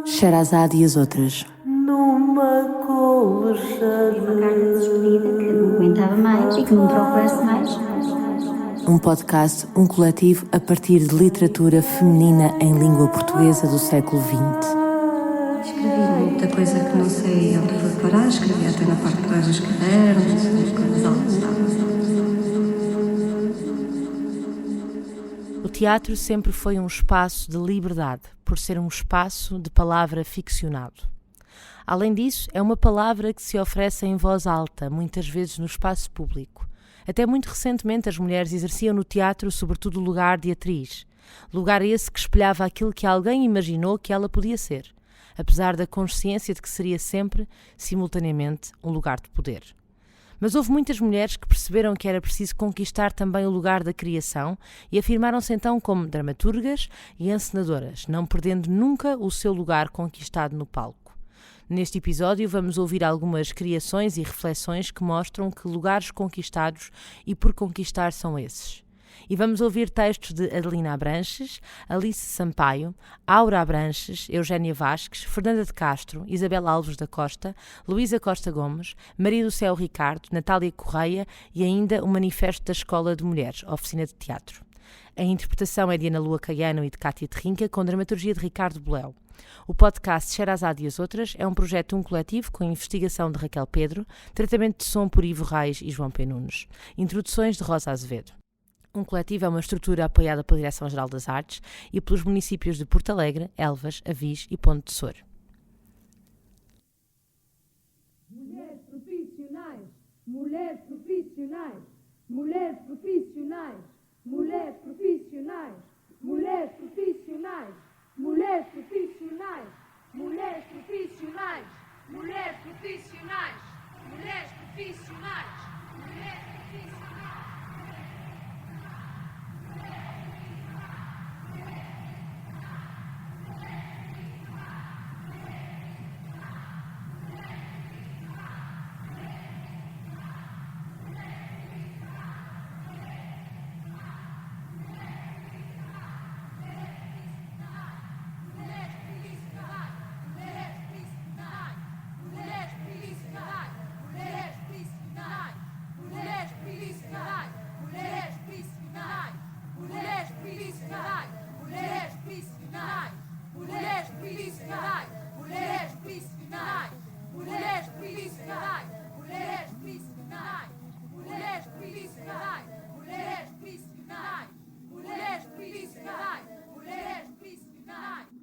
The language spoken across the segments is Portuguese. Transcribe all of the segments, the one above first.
Sherazade e as outras. Numa colcha Uma carta de despedida que não aguentava mais e que não procurasse mais. Um podcast, um coletivo a partir de literatura feminina em língua portuguesa do século XX. Escrevi muita coisa que não sei onde foi parar, escrevi até na parte de trás dos cadernos, as coisas altas. O teatro sempre foi um espaço de liberdade, por ser um espaço de palavra ficcionado. Além disso, é uma palavra que se oferece em voz alta, muitas vezes no espaço público. Até muito recentemente as mulheres exerciam no teatro sobretudo o lugar de atriz. Lugar esse que espelhava aquilo que alguém imaginou que ela podia ser, apesar da consciência de que seria sempre, simultaneamente, um lugar de poder. Mas houve muitas mulheres que perceberam que era preciso conquistar também o lugar da criação e afirmaram-se então como dramaturgas e encenadoras, não perdendo nunca o seu lugar conquistado no palco. Neste episódio vamos ouvir algumas criações e reflexões que mostram que lugares conquistados e por conquistar são esses. E vamos ouvir textos de Adelina Abranches, Alice Sampaio, Aura Abranches, Eugénia Vasques, Fernanda de Castro, Isabel Alves da Costa, Luísa Costa Gomes, Maria do Céu Ricardo, Natália Correia e ainda o Manifesto da Escola de Mulheres, Oficina de Teatro. A interpretação é de Ana Lua Caiano e de Cátia Terrinca, com dramaturgia de Ricardo Bolel. O podcast Sherazade e as outras é um projeto coletivo com investigação de Raquel Pedro, tratamento de som por Ivo Reis e João P. Nunes, introduções de Rosa Azevedo. Um coletivo é uma estrutura apoiada pela Direção-Geral das Artes e pelos municípios de Porto Alegre, Elvas, Avis e Ponte de Sor. Mulheres profissionais, mulheres profissionais, mulheres profissionais, mulheres profissionais, mulheres profissionais, mulheres profissionais, mulheres profissionais, mulheres profissionais, mulheres profissionais, mulheres profissionais.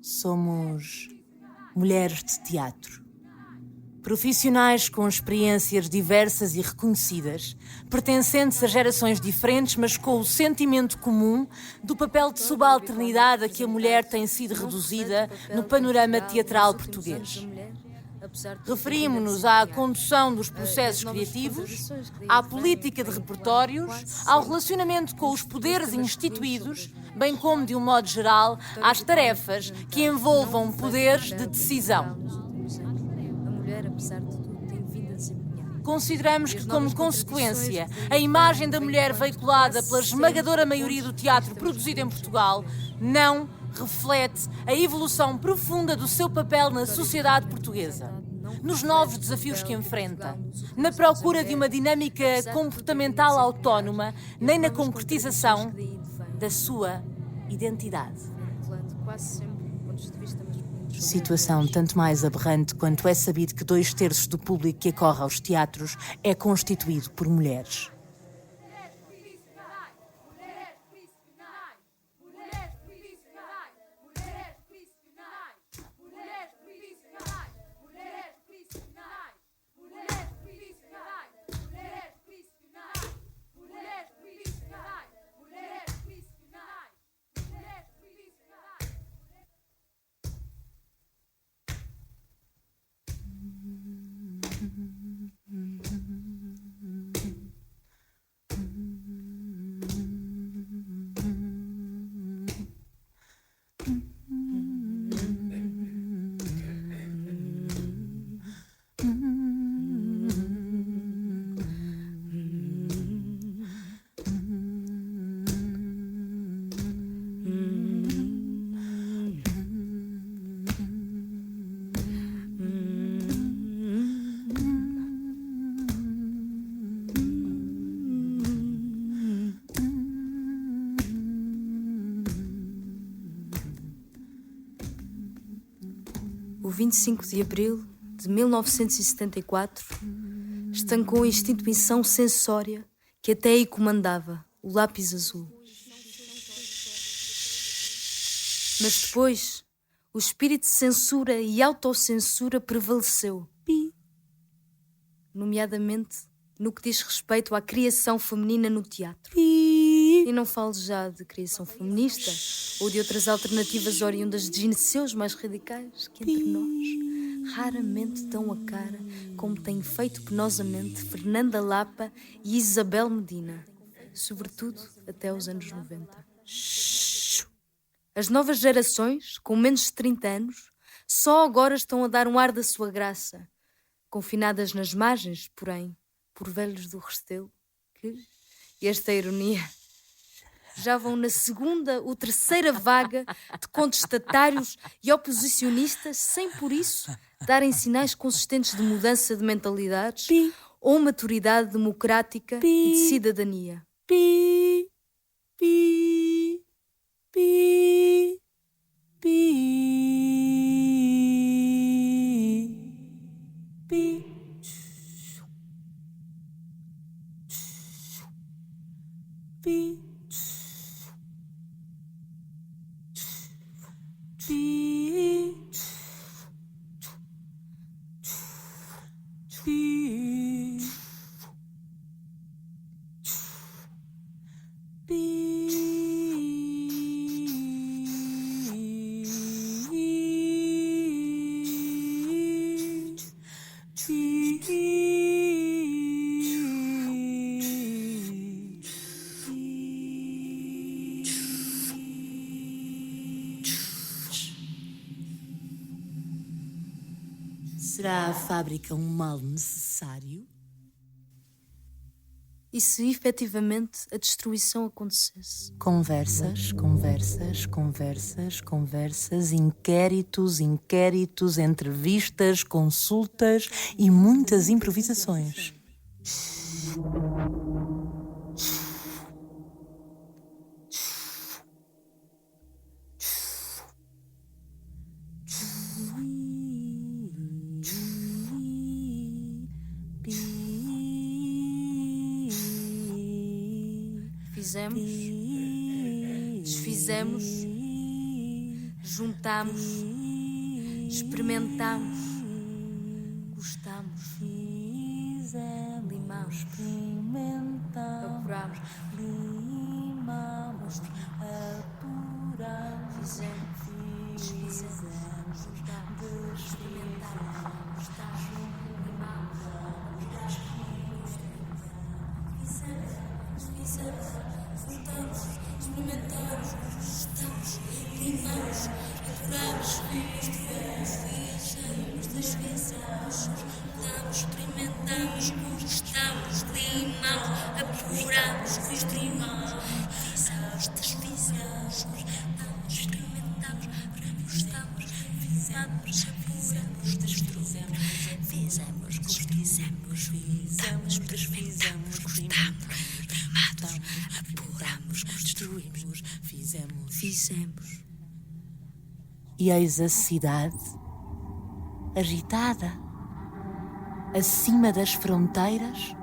Somos mulheres de teatro. Profissionais com experiências diversas e reconhecidas, pertencentes a gerações diferentes, mas com o sentimento comum do papel de subalternidade a que a mulher tem sido reduzida no panorama teatral português. Referimos-nos à condução dos processos criativos, à política de repertórios, ao relacionamento com os poderes instituídos, bem como, de um modo geral, às tarefas que envolvam poderes de decisão. Consideramos que, como consequência, a imagem da mulher veiculada pela esmagadora maioria do teatro produzido em Portugal não reflete a evolução profunda do seu papel na sociedade portuguesa, nos novos desafios que enfrenta, na procura de uma dinâmica comportamental autónoma, nem na concretização da sua identidade. Situação tanto mais aberrante quanto é sabido que 2/3 do público que acorre aos teatros é constituído por mulheres. O 25 de abril de 1974 estancou a instituição sensória que até aí comandava, o lápis azul. Mas depois, o espírito de censura e autocensura prevaleceu, nomeadamente no que diz respeito à criação feminina no teatro. E não falo já de criação feminista ou de outras alternativas oriundas de gineseus mais radicais que entre nós raramente dão a cara como têm feito penosamente Fernanda Lapa e Isabel Medina, sobretudo até aos anos 90. As novas gerações, com menos de 30 anos, só agora estão a dar um ar da sua graça, confinadas nas margens, porém, por velhos do Restelo, que, e esta é a ironia, já vão na segunda ou terceira vaga de contestatários e oposicionistas sem, por isso, darem sinais consistentes de mudança de mentalidades ou maturidade democrática e de cidadania. Será a fábrica um mal necessário? E se efetivamente a destruição acontecesse? Conversas, conversas, conversas, conversas, inquéritos, inquéritos, entrevistas, consultas e muitas improvisações. Fizemos, desfizemos, juntamos, experimentamos, gostamos, limamos, apuramos, fizemos, desfizemos, juntamos, experimentamos, gostamos, limamos, fizemos, juntamos, experimentamos, gostamos, limamos, apuramos, construímos, fizemos, desfizemos, juntamos, experimentamos, conquistamos, limamos, apuramos, construímos, fizemos, desfizemos, juntamos, experimentamos, gostamos, fizemos, apuramos, destruímos, fizemos, construímos, fizemos, desfizemos, gostamos, apuramos, construímos, fizemos. E eis a cidade, agitada, acima das fronteiras,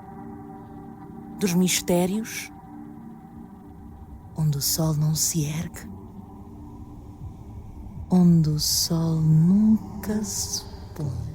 dos mistérios, onde o sol não se ergue, onde o sol nunca se põe.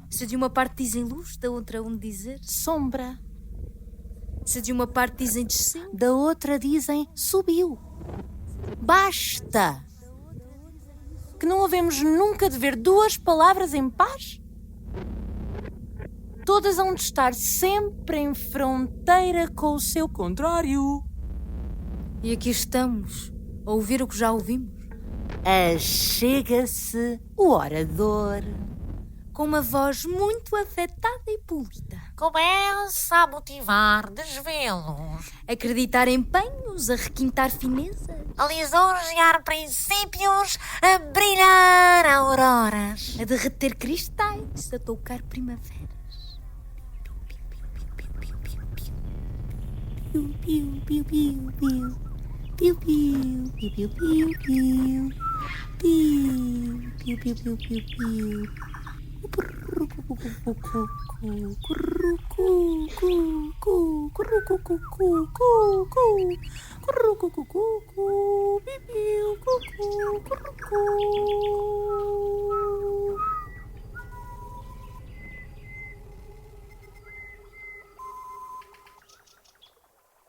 Se de uma parte dizem luz, da outra onde dizer Sombra. Se de uma parte dizem desceu, Da outra dizem subiu. Basta! que não havemos nunca de ver duas palavras em paz? Todas hão de estar sempre em fronteira com o seu contrário. E aqui estamos, a ouvir o que já ouvimos. Achega-se o orador, Com uma voz muito afetada e polida. Começa a motivar desvelos, Acreditar empenhos, a requintar finezas. a lisonjear princípios, a brilhar auroras. A derreter cristais, a tocar primaveras.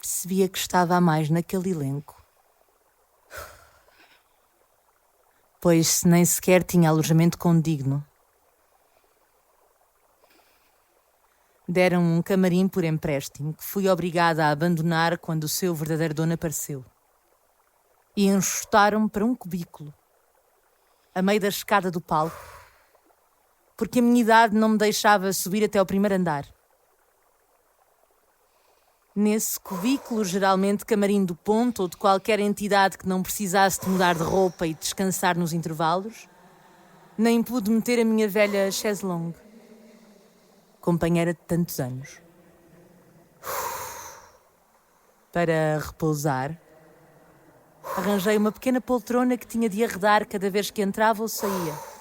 Percebia que estava a mais naquele elenco. Pois nem sequer tinha alojamento condigno. Deram um camarim por empréstimo que fui obrigada a abandonar quando o seu verdadeiro dono apareceu. E enxotaram-me para um cubículo, a meio da escada do palco, porque a minha idade não me deixava subir até ao primeiro andar. Nesse cubículo, geralmente camarim do ponto ou de qualquer entidade que não precisasse de mudar de roupa e descansar nos intervalos, nem pude meter a minha velha chaise longue, companheira de tantos anos. Para repousar, arranjei uma pequena poltrona que tinha de arredar cada vez que entrava ou saía.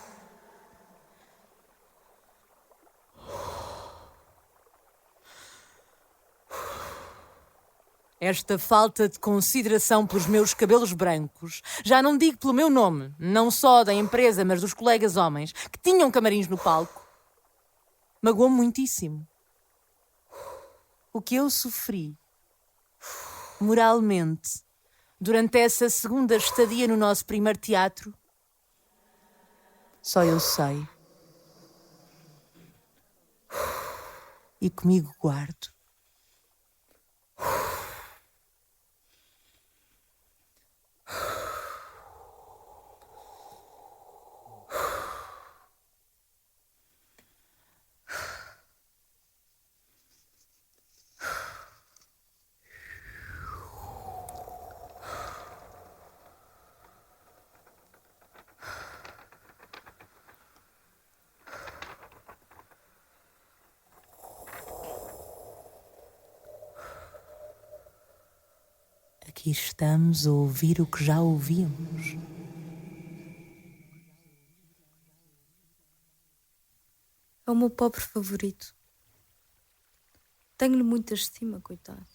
Esta falta de consideração pelos meus cabelos brancos, já não digo pelo meu nome, não só da empresa, mas dos colegas homens, que tinham camarins no palco, magoou-me muitíssimo. O que eu sofri, moralmente, durante essa segunda estadia no nosso primeiro teatro, só eu sei. E comigo guardo. Aqui estamos a ouvir o que já ouvíamos. É o meu pobre favorito. Tenho-lhe muita estima, coitado.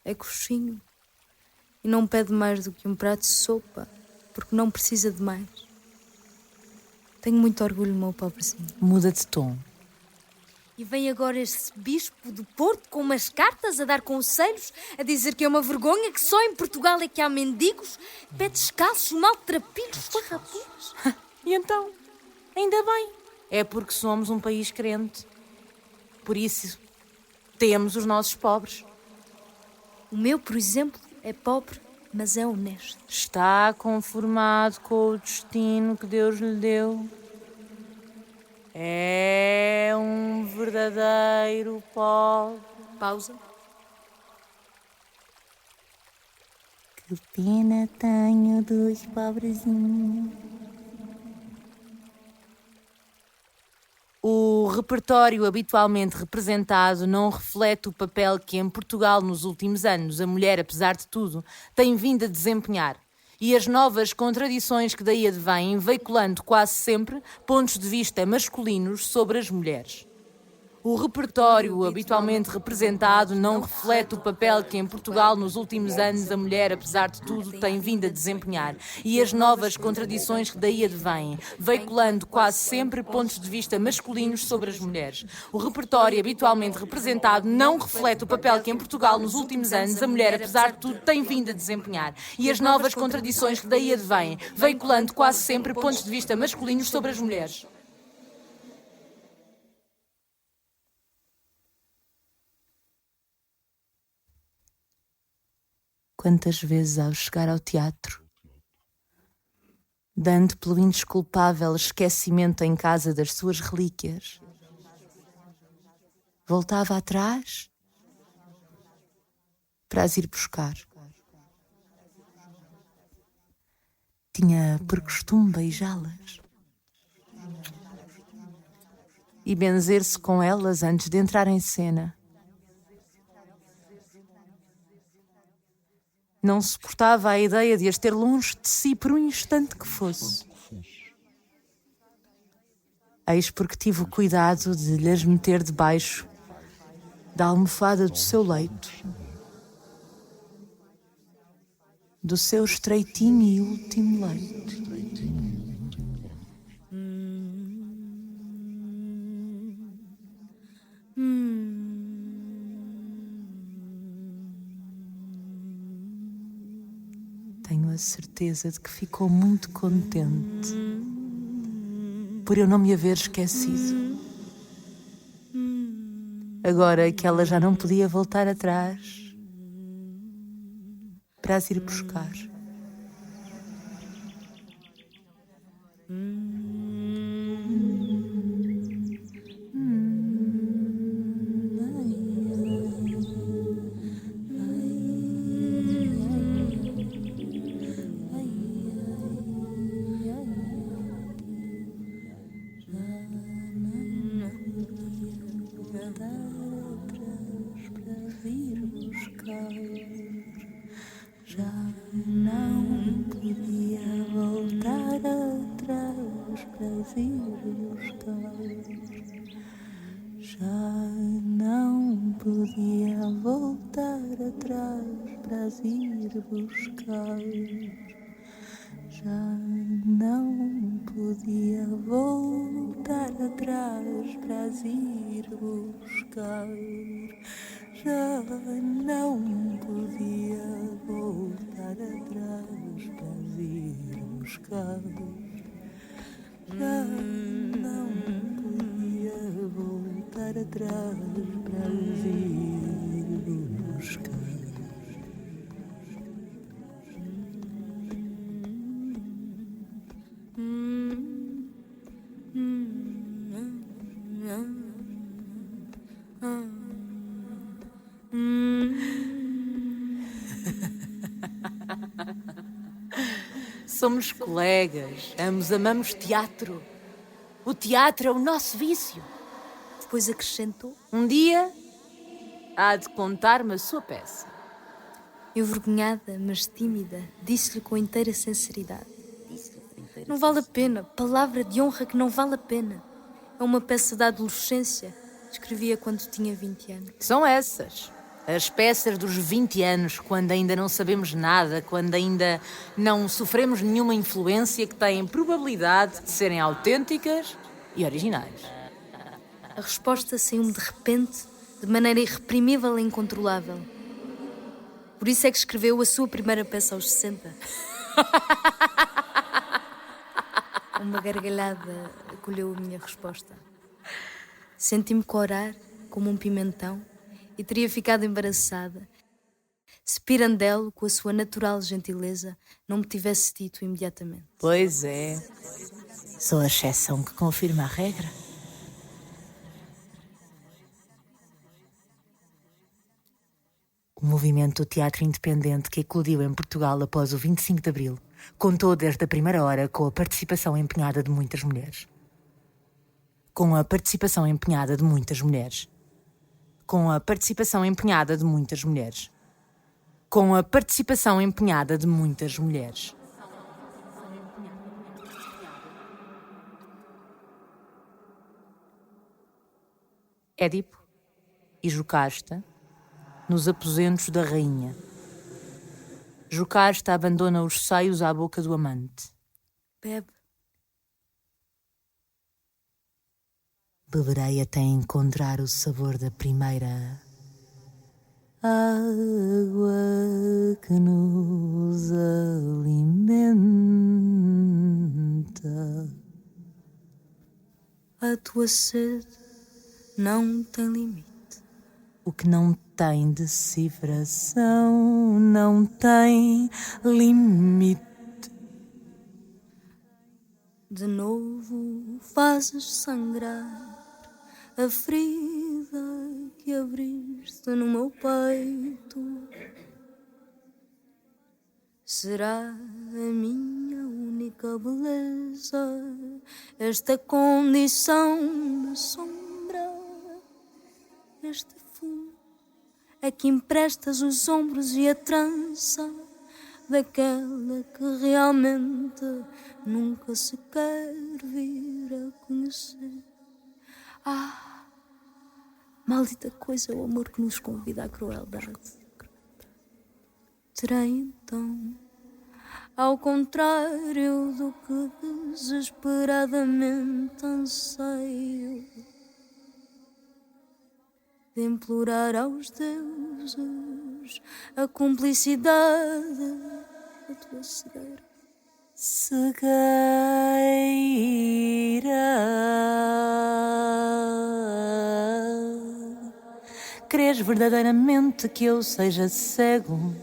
É coxinho e não pede mais do que um prato de sopa, porque não precisa de mais. Tenho muito orgulho no meu pobrezinho. Muda de tom. E vem agora este bispo do Porto com umas cartas a dar conselhos, a dizer que é uma vergonha, que só em Portugal é que há mendigos, pé descalços, maltrapilhos, farrapos. E então? Ainda bem. É porque somos um país crente. Por isso, temos os nossos pobres. O meu, por exemplo, é pobre, mas é honesto. Está conformado com o destino que Deus lhe deu. É um verdadeiro pobre. Pausa. Que pena tenho dos pobrezinhos. O repertório habitualmente representado não reflete o papel que em Portugal nos últimos anos a mulher, apesar de tudo, tem vindo a desempenhar e as novas contradições que daí advêm veiculando quase sempre pontos de vista masculinos sobre as mulheres. O repertório habitualmente representado não reflete o papel que em Portugal nos últimos anos a mulher, apesar de tudo, tem vindo a desempenhar e as novas contradições que daí advêm, veiculando quase sempre pontos de vista masculinos sobre as mulheres. O repertório habitualmente representado não reflete o papel que em Portugal nos últimos anos a mulher, apesar de tudo, tem vindo a desempenhar e as novas contradições que daí advêm, veiculando quase sempre pontos de vista masculinos sobre as mulheres. Quantas vezes ao chegar ao teatro, dando pelo indesculpável esquecimento em casa das suas relíquias, voltava atrás para as ir buscar. Tinha por costume beijá-las e benzer-se com elas antes de entrar em cena. Não suportava a ideia de as ter longe de si por um instante que fosse. Eis porque tive o cuidado de lhes meter debaixo da almofada do seu leito, do seu estreitinho e último leito. Tenho a certeza de que ficou muito contente por eu não me haver esquecido. Agora que ela já não podia voltar atrás para as ir buscar. Já não podia voltar atrás para ir buscar. Já não podia voltar atrás para ir buscar. Já não podia voltar atrás para ir buscar. Já não podia voltar atrás para ir buscar. Já não podia voltar atrás para ir buscar. Somos colegas, ambos amamos teatro. O teatro é o nosso vício. Depois acrescentou: Um dia há de contar-me a sua peça. Envergonhada, mas tímida, disse-lhe com inteira sinceridade: Não vale a pena, palavra de honra que não vale a pena. É uma peça da adolescência. Escrevia quando tinha 20 anos. São essas. As peças dos 20 anos, quando ainda não sabemos nada, quando ainda não sofremos nenhuma influência, que têm probabilidade de serem autênticas e originais. A resposta saiu-me de repente, de maneira irreprimível e incontrolável. Por isso é que escreveu a sua primeira peça aos 60. Uma gargalhada acolheu a minha resposta. Senti-me corar como um pimentão e teria ficado embaraçada se Pirandello, com a sua natural gentileza, não me tivesse dito imediatamente: Pois é. Sou a exceção que confirma a regra. O movimento do teatro independente que eclodiu em Portugal após o 25 de Abril contou desde a primeira hora com a participação empenhada de muitas mulheres. Com a participação empenhada de muitas mulheres. Com a participação empenhada de muitas mulheres. Com a participação empenhada de muitas mulheres. Édipo e Jocasta nos aposentos da rainha. Jocasta abandona os seios à boca do amante. Bebe. Beberei até encontrar o sabor da primeira água que nos alimenta. A tua sede não tem limite. O que não tem decifração não tem limite. De novo fazes sangrar a ferida que abriste no meu peito. Será a minha única beleza esta condição de sombra, este fumo é que emprestas os ombros e a trança daquela que realmente nunca se quer vir a conhecer. Ah, maldita coisa é o amor que nos convida à crueldade. Terei então, ao contrário do que desesperadamente anseio, de implorar aos deuses a cumplicidade da tua cegueira. Cegueira. Crês verdadeiramente que eu seja cego?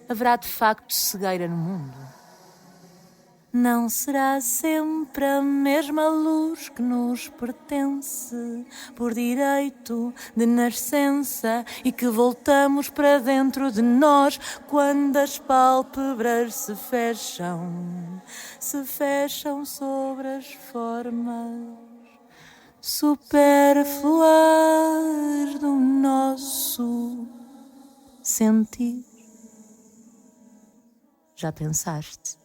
Haverá de facto cegueira no mundo? Não será sempre a mesma luz que nos pertence por direito de nascença e que voltamos para dentro de nós quando as pálpebras se fecham sobre as formas supérfluas do nosso sentir. Já pensaste,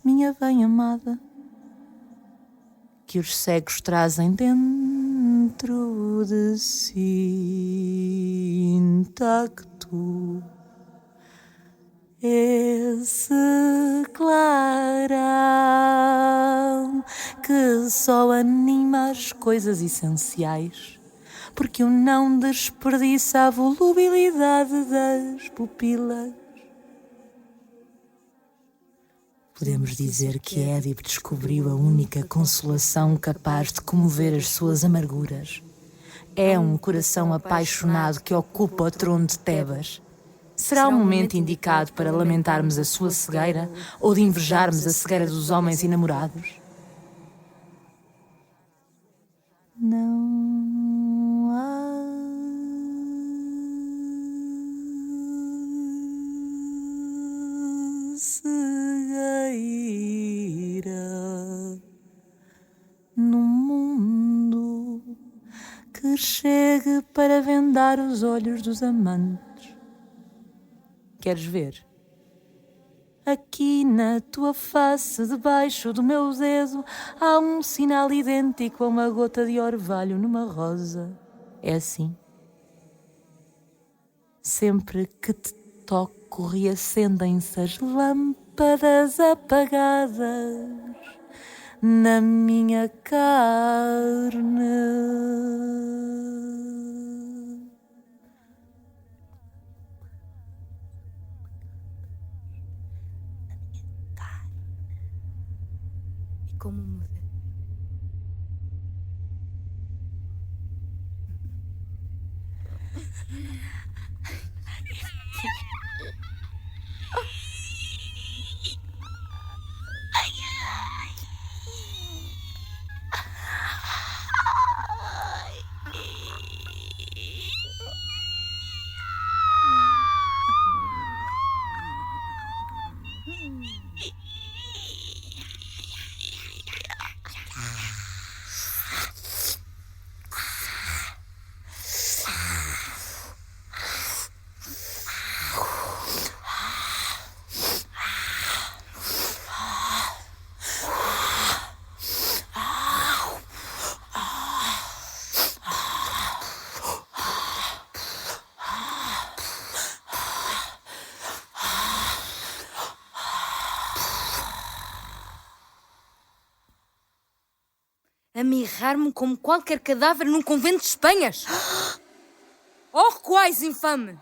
minha bem-amada, que os cegos trazem dentro de si intacto esse clarão que só anima as coisas essenciais, porque o não desperdiça a volubilidade das pupilas. Podemos dizer que Édipo descobriu a única consolação capaz de comover as suas amarguras. É um coração apaixonado que ocupa o trono de Tebas. Será o momento indicado para lamentarmos a sua cegueira ou de invejarmos a cegueira dos homens enamorados? Não há cegueira no mundo que chegue para vendar os olhos dos amantes. Queres ver? Aqui na tua face, debaixo do meu dedo, há um sinal idêntico a uma gota de orvalho numa rosa. É assim. Sempre que te toco, reacendem-se as lâmpadas apagadas na minha carne. Como me vê? A mirrar-me como qualquer cadáver num convento de Espanhas. Oh, recuais, infame!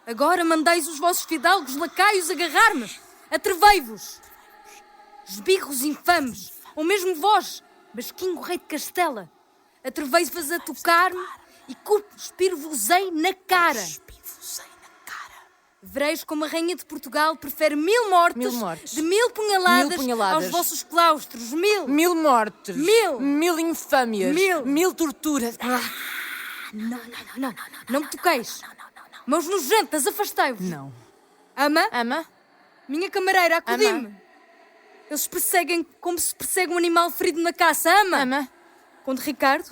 Agora mandais os vossos fidalgos lacaios agarrar-me. Atrevei-vos! Esbirros infames, ou mesmo vós, basquinho rei de Castela, atrevei-vos a tocar-me e cuspir-vos-ei na cara. Vereis como a rainha de Portugal prefere 1000 mortes, de 1000 punhaladas aos vossos claustros. 1000! 1000 mortes. 1000! 1000 infâmias. 1000 torturas. Não me toqueis. Mãos nojentas, afastai-vos. Não. Ama? Minha camareira, acudi-me. Eles perseguem como se persegue um animal ferido na caça. Ama. Conde Ricardo,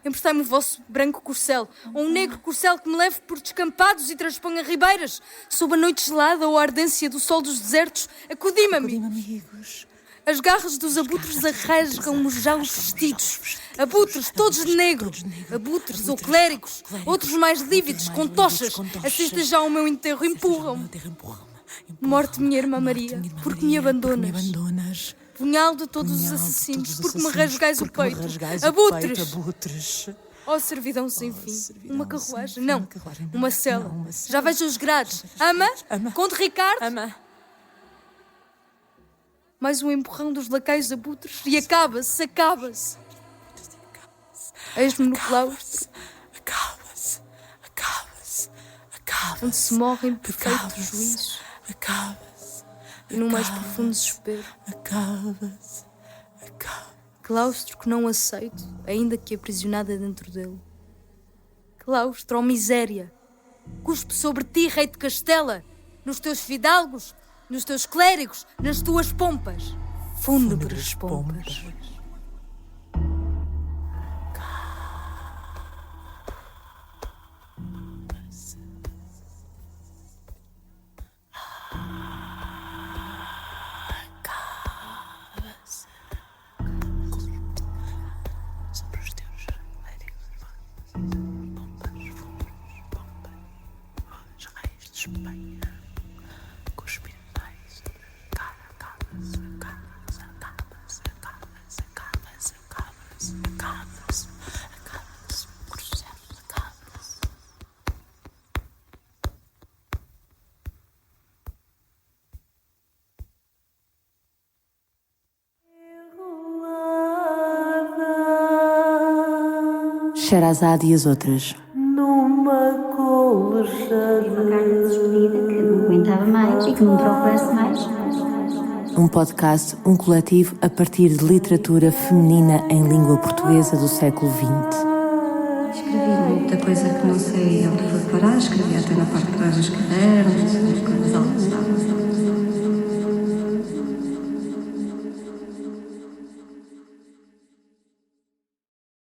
emprestai-me o vosso branco corcel, ou um negro corcel que me leve por descampados e transponha ribeiras, sob a noite gelada ou a ardência do sol dos desertos. Acudi-me, amigos. As garras dos abutres arrasgam-me já os vestidos. Abutres, todos de negro. Abutres ou clérigos, outros mais lívidos, com tochas. Assistem já ao meu enterro, empurram-me. Morte, minha irmã Maria, porque me abandonas. Punhal de todos os assassinos, porque me rasgais o peito. Abutres! Oh, servidão sem fim. Uma carruagem? Não. Uma cela. Já vejo os grades. Ama? Conde Ricardo? Mais um empurrão dos lacaios abutres e acaba-se. Eis-me no claustro. Acaba-se. Onde se morre em perfeito juízo. E no mais profundo desespero. Claustro que não aceito, ainda que aprisionada dentro dele. Claustro, oh miséria! Cuspe sobre ti, rei de Castela, nos teus fidalgos, nos teus clérigos, nas tuas pompas. Fúnebres pompas. Sherazade e as outras. Numa colcha Uma carta de despedida que não aguentava mais e que me procurasse mais. Um podcast, um coletivo a partir de literatura feminina em língua portuguesa do século XX. Escrevi muita coisa que não sei onde foi parar, escrevi até na parte de trás dos cadernos, as coisas altas.